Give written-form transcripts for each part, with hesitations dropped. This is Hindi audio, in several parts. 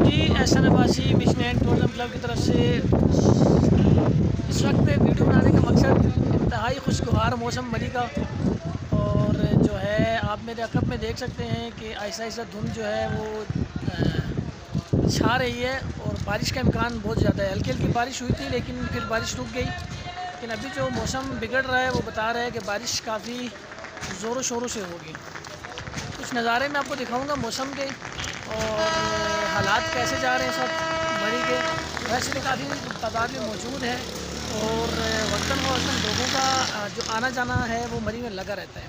Ji Ehsan Abbasi mission and tourism club की तरफ से इस वक्त वीडियो बनाने का मकसद इंतहाई खुशगवार मौसम मरी का। और जो है आप मेरे अक़ब में देख सकते हैं कि आहिस्ता आहिस्ता धुंध जो है वो छा रही है और बारिश का इम्कान बहुत ज़्यादा है। हल्की हल्की बारिश हुई थी लेकिन फिर बारिश रुक गई। लेकिन अभी जो मौसम बिगड़ रहा है वो बता रहा है कि बारिश काफ़ी ज़ोरों शोरों से होगी। कुछ नज़ारे मैं आपको दिखाऊंगा मौसम के और हालात कैसे जा रहे हैं सब मरी के। वैसे तो काफ़ी तादाद में मौजूद है और वक्तन फ़वक्तन लोगों का जो आना जाना है वो मरी में लगा रहता है।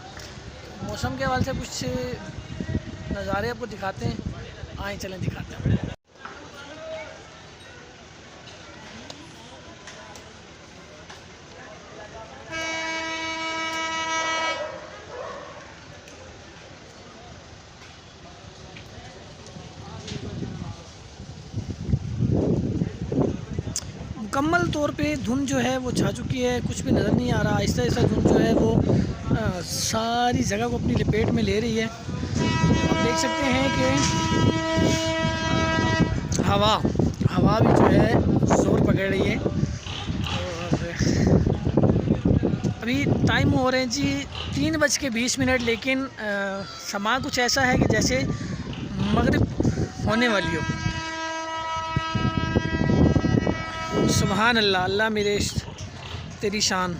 मौसम के हवाले से कुछ नज़ारे आपको दिखाते हैं, आए चलें दिखाते हैं। मुकम्मल तौर पे धुंध जो है वो छा चुकी है, कुछ भी नज़र नहीं आ रहा। आहिस्ता आहिस्ता धुंध जो है वो सारी जगह को अपनी लपेट में ले रही है। आप देख सकते हैं कि हवा भी जो है ज़ोर पकड़ रही है। और अभी टाइम हो रहे हैं जी 3:20, लेकिन समा कुछ ऐसा है कि जैसे मगरिब होने वाली हो। सुभान अल्लाह, अल्लाह मेरे तेरी शान।